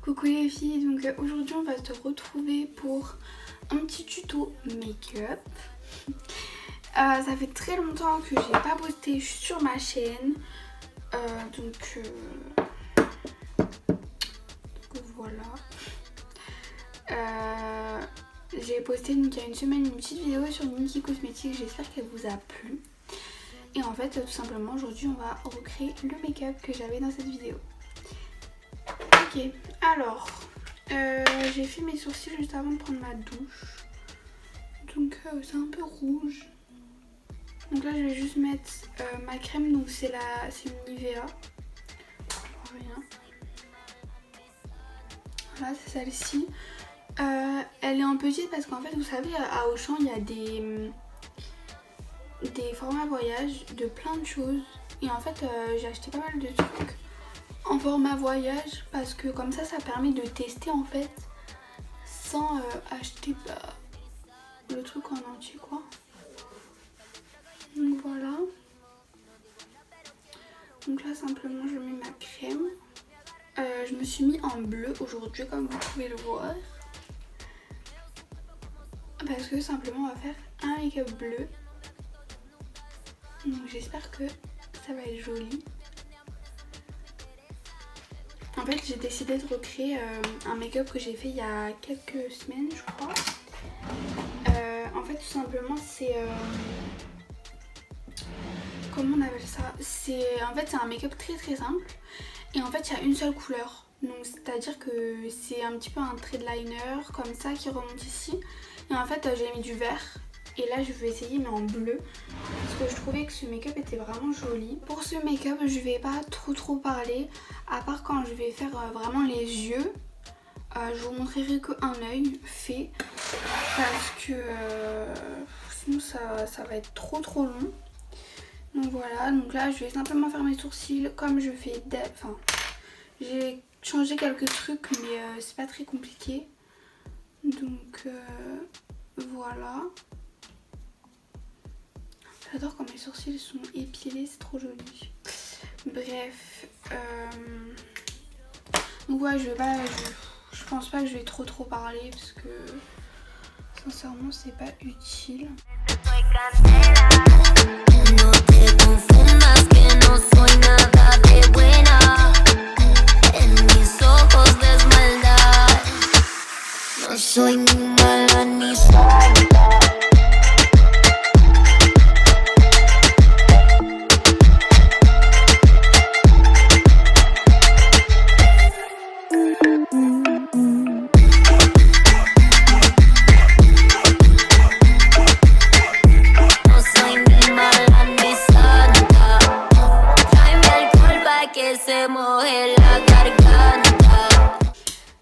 Coucou les filles, donc aujourd'hui on va se retrouver pour un petit tuto make-up. Ça fait très longtemps que j'ai pas posté sur ma chaîne, donc voilà. J'ai posté donc, il y a une semaine une petite vidéo sur Nikki Cosmetics, j'espère qu'elle vous a plu. Et en fait tout simplement aujourd'hui on va recréer le make-up que j'avais dans cette vidéo. Ok, alors j'ai fait mes sourcils juste avant de prendre ma douche, donc c'est un peu rouge. Donc là je vais juste mettre ma crème, donc c'est une Nivea, rien. Voilà, c'est celle-ci. Elle est en petite parce qu'en fait vous savez à Auchan il y a des formats voyage de plein de choses, et en fait j'ai acheté pas mal de trucs en format voyage parce que comme ça permet de tester en fait sans acheter le truc en entier quoi. Donc voilà. Donc là simplement je mets ma crème. Je me suis mis en bleu aujourd'hui comme vous pouvez le voir. Parce que simplement on va faire un make-up bleu. Donc j'espère que ça va être joli. En fait j'ai décidé de recréer un make-up que j'ai fait il y a quelques semaines je crois. En fait tout simplement c'est... comment on appelle ça? En fait c'est un make-up très simple. Et en fait il y a une seule couleur. Donc c'est à dire que c'est un petit peu un trait de liner comme ça qui remonte ici. Et en fait j'ai mis du vert. Et là je vais essayer mais en bleu. Parce que je trouvais que ce make-up était vraiment joli. Pour ce make-up je vais pas trop parler. À part quand je vais faire vraiment les yeux. Je vous montrerai qu'un œil fait. Parce que sinon ça va être trop long. Donc voilà, donc là je vais simplement faire mes sourcils comme je fais enfin j'ai changé quelques trucs mais c'est pas très compliqué. Donc voilà. J'adore quand mes sourcils sont épilés, c'est trop joli. Bref, donc ouais je pense pas que je vais trop parler parce que sincèrement c'est pas utile. No te confundas que no soy nada de buena. En mis ojos ves maldad. No soy ni mala ni santa.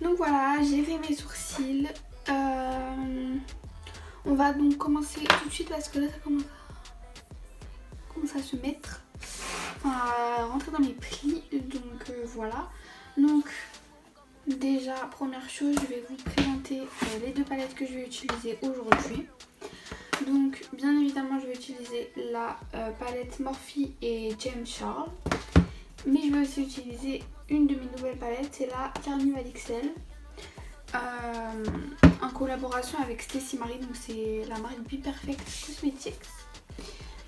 Donc voilà, j'ai fait mes sourcils. On va donc commencer tout de suite parce que là ça commence à se mettre, enfin à rentrer dans mes plis. Donc voilà. Donc déjà première chose, je vais vous présenter les deux palettes que je vais utiliser aujourd'hui. Donc bien évidemment je vais utiliser la palette Morphe et James Charles. Mais je vais aussi utiliser une de mes nouvelles palettes, c'est la Carnival XL. En collaboration avec Stacy Marie, donc c'est la marque Be Perfect Cosmetics.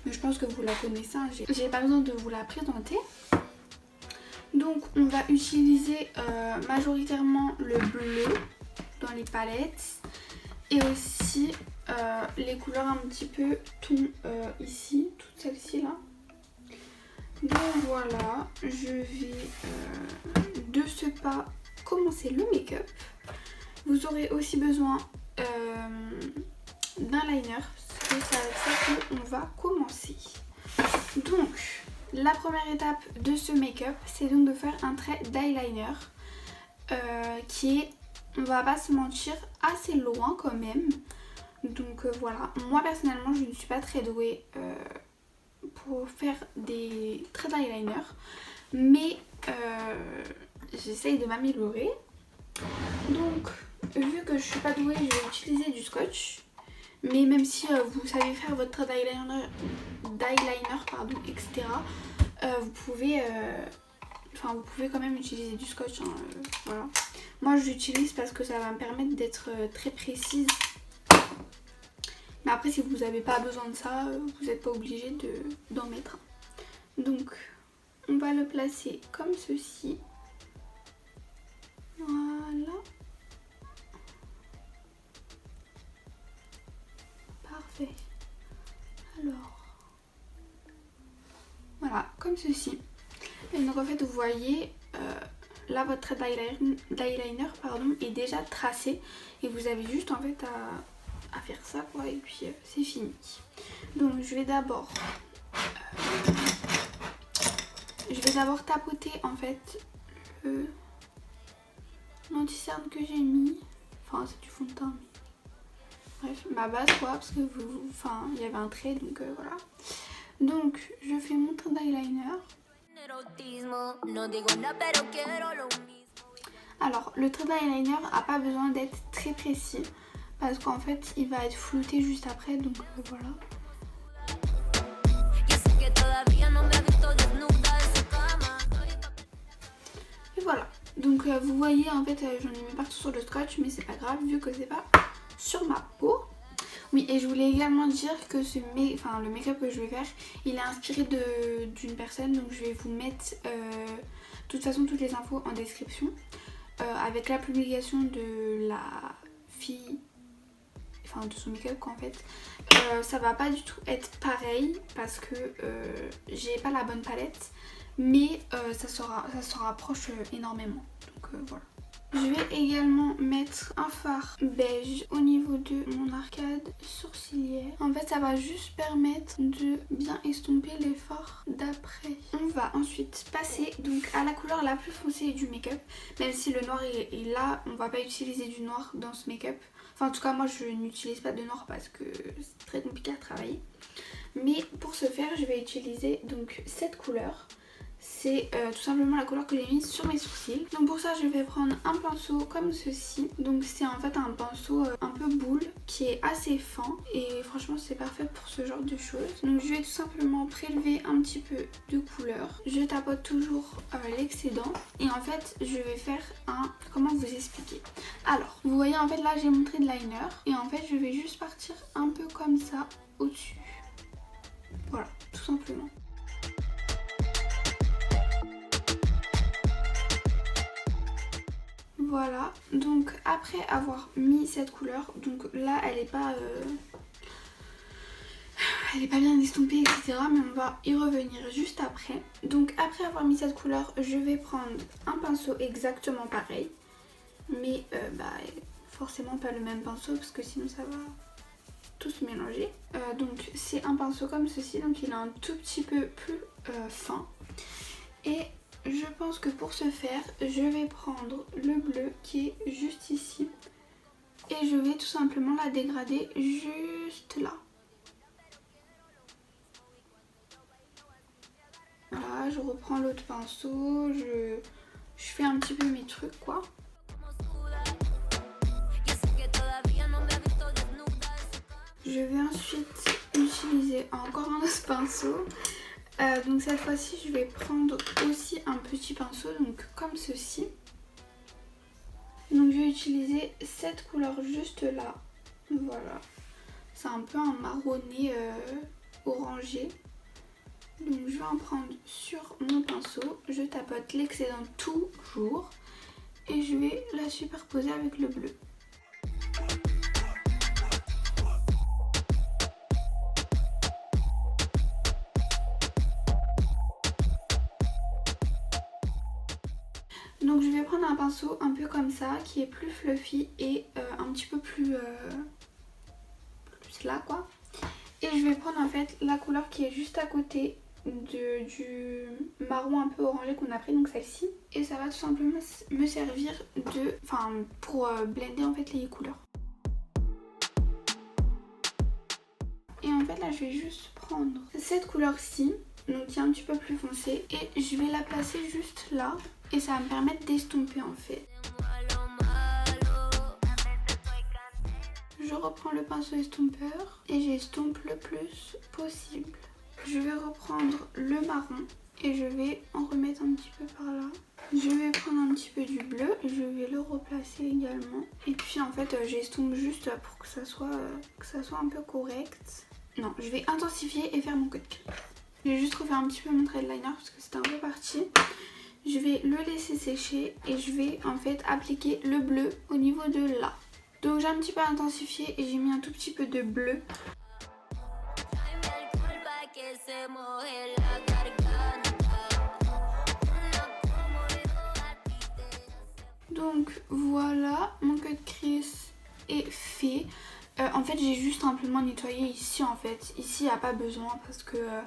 Mais je pense que vous la connaissez, hein, j'ai pas besoin de vous la présenter. Donc on va utiliser majoritairement le bleu dans les palettes. Et aussi les couleurs un petit peu ton ici, toutes celles-ci là. Donc voilà, je vais de ce pas commencer le make-up. Vous aurez aussi besoin d'un liner, parce que c'est avec ça qu'on va commencer. Donc la première étape de ce make-up, c'est donc de faire un trait d'eyeliner qui est, on va pas se mentir, assez loin quand même. Donc voilà, moi personnellement je ne suis pas très douée pour faire des traits d'eyeliner, mais j'essaye de m'améliorer. Donc vu que je suis pas douée, je vais utiliser du scotch, mais même si vous savez faire votre trait d'eyeliner etc., vous pouvez quand même utiliser du scotch, hein, voilà. Moi je l'utilise parce que ça va me permettre d'être très précise. Mais après si vous n'avez pas besoin de ça, vous n'êtes pas obligé d'en mettre un. Donc on va le placer comme ceci. Voilà. Parfait. Alors, voilà, comme ceci. Et donc en fait vous voyez, là votre trait d'eyeliner est déjà tracé. Et vous avez juste en fait à faire ça quoi, et puis c'est fini. Donc je vais d'abord tapoter en fait l'anti-cerne que j'ai mis. Enfin c'est du fond de teint. Bref, ma base quoi, parce que il y avait un trait donc voilà. Donc je fais mon trait d'eyeliner. Alors le trait d'eyeliner n'a pas besoin d'être très précis parce qu'en fait il va être flouté juste après, donc voilà. Et voilà, donc vous voyez en fait j'en ai mis partout sur le scotch, mais c'est pas grave vu que c'est pas sur ma peau. Oui, et je voulais également dire que le make-up que je vais faire, il est inspiré d'une personne, donc je vais vous mettre de toute façon toutes les infos en description. Avec la publication de la fille, enfin de son make-up en fait, ça va pas du tout être pareil parce que j'ai pas la bonne palette, mais ça se rapproche énormément, donc voilà. Je vais également mettre un fard beige au niveau de mon arcade sourcilière. En fait, ça va juste permettre de bien estomper les fards d'après. On va ensuite passer donc à la couleur la plus foncée du make-up. Même si le noir est là, on va pas utiliser du noir dans ce make-up. Enfin, en tout cas, moi, je n'utilise pas de noir parce que c'est très compliqué à travailler. Mais pour ce faire, je vais utiliser donc cette couleur. C'est tout simplement la couleur que j'ai mise sur mes sourcils. Donc pour ça je vais prendre un pinceau comme ceci. Donc c'est en fait un pinceau un peu boule qui est assez fin. Et franchement c'est parfait pour ce genre de choses. Donc je vais tout simplement prélever un petit peu de couleur. Je tapote toujours l'excédent. Et en fait je vais faire comment vous expliquer. Alors vous voyez en fait là j'ai mon trait de liner. Et en fait je vais juste partir un peu comme ça au-dessus. Voilà, tout simplement. Voilà, donc après avoir mis cette couleur, donc là elle est pas bien estompée etc, mais on va y revenir juste après. Donc après avoir mis cette couleur, je vais prendre un pinceau exactement pareil, mais forcément pas le même pinceau parce que sinon ça va tout se mélanger. Donc c'est un pinceau comme ceci, donc il est un tout petit peu plus fin. Et je pense que pour ce faire, je vais prendre le bleu qui est juste ici et je vais tout simplement la dégrader juste là. Voilà, je reprends l'autre pinceau, je fais un petit peu mes trucs quoi. Je vais ensuite utiliser encore un autre pinceau. Donc cette fois-ci je vais prendre aussi un petit pinceau, donc comme ceci. Donc je vais utiliser cette couleur juste là. Voilà, c'est un peu un marronné orangé. Donc je vais en prendre sur mon pinceau, je tapote l'excédent toujours et je vais la superposer avec le bleu. Donc je vais prendre un pinceau un peu comme ça qui est plus fluffy et un petit peu plus là quoi. Et je vais prendre en fait la couleur qui est juste à côté du marron un peu orangé qu'on a pris, donc celle-ci. Et ça va tout simplement me servir pour blender en fait les couleurs. Et en fait là je vais juste prendre cette couleur-ci, donc qui est un petit peu plus foncée, et je vais la placer juste là. Et ça va me permettre d'estomper en fait. Je reprends le pinceau estompeur et j'estompe le plus possible. Je vais reprendre le marron et je vais en remettre un petit peu par là. Je vais prendre un petit peu du bleu, je vais le replacer également. Et puis en fait j'estompe juste pour que ça soit un peu correct. Non, je vais intensifier et faire mon cut crease. Je vais juste refaire un petit peu mon trait de liner parce que c'était un peu parti. Je vais le laisser sécher et je vais en fait appliquer le bleu au niveau de là. Donc j'ai un petit peu intensifié et j'ai mis un tout petit peu de bleu. Donc voilà, mon cut crease est fait. En fait j'ai juste simplement nettoyé ici en fait. Ici il n'y a pas besoin parce que de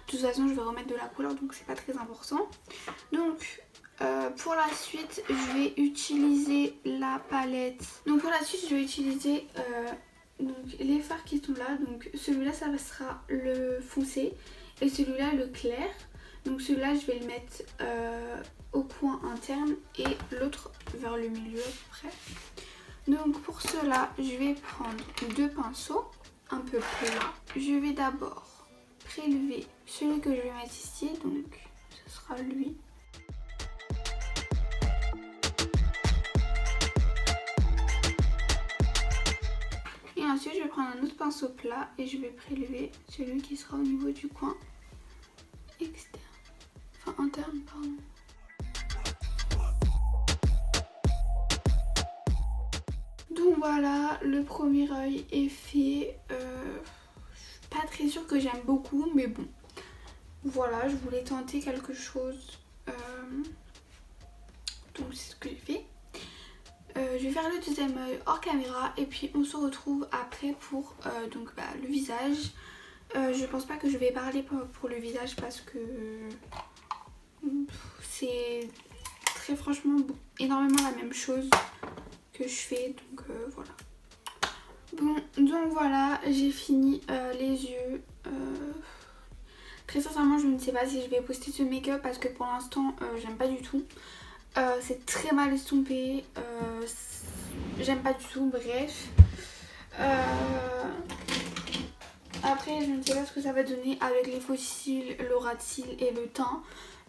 toute façon je vais remettre de la couleur donc c'est pas très important. Donc pour la suite je vais utiliser la palette. Donc pour la suite je vais utiliser donc, les fards qui sont là. Donc celui-là ça sera le foncé et celui-là le clair. Donc celui-là je vais le mettre au coin interne et l'autre vers le milieu à peu près. Donc pour cela je vais prendre deux pinceaux un peu plats. Je vais d'abord prélever celui que je vais mettre ici, donc ce sera lui. Et ensuite je vais prendre un autre pinceau plat et je vais prélever celui qui sera au niveau du coin externe, enfin interne pardon. Donc voilà, le premier œil est fait. Je suis pas très sûre que j'aime beaucoup, mais bon. Voilà, je voulais tenter quelque chose. Donc c'est ce que j'ai fait. Je vais faire le deuxième œil hors caméra et puis on se retrouve après pour donc, le visage. Je pense pas que je vais parler pour le visage parce que c'est très franchement énormément la même chose que je fais, donc voilà. Bon, donc voilà, j'ai fini les yeux. Très sincèrement je ne sais pas si je vais poster ce make-up parce que pour l'instant j'aime pas du tout. C'est très mal estompé, j'aime pas du tout, bref. Après je ne sais pas ce que ça va donner avec les faux cils, le ras de cils et le teint.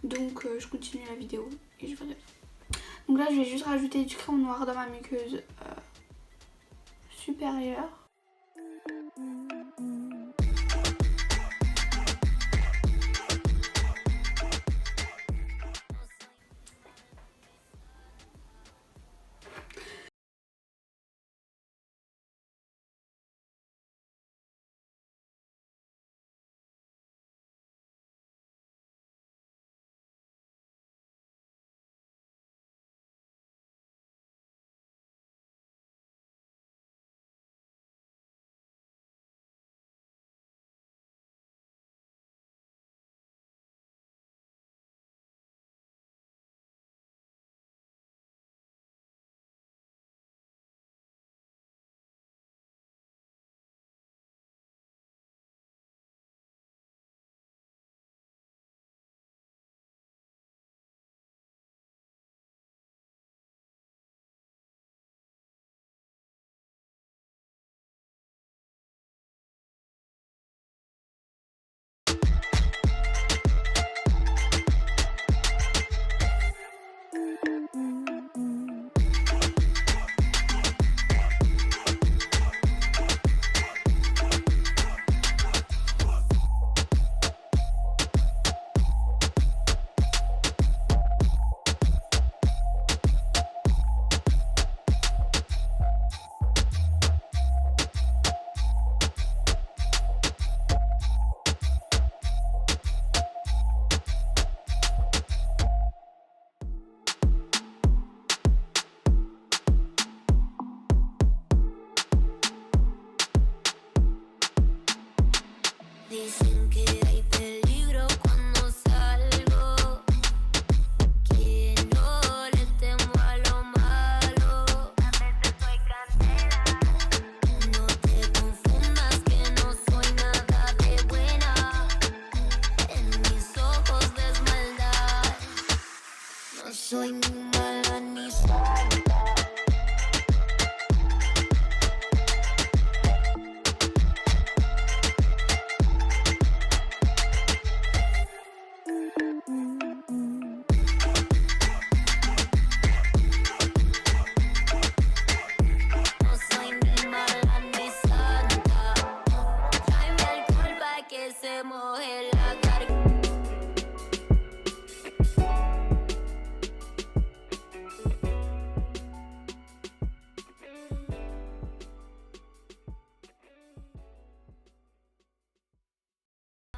Donc je continue la vidéo et je verrai. Donc là je vais juste rajouter du crayon noir dans ma muqueuse supérieure. Dicen que hay peligro cuando salgo, que no le temo a lo malo. A veces soy candela. No te confundas que no soy nada de buena. En mis ojos ves maldad. No soy ni mala ni santa. cogerla, gotta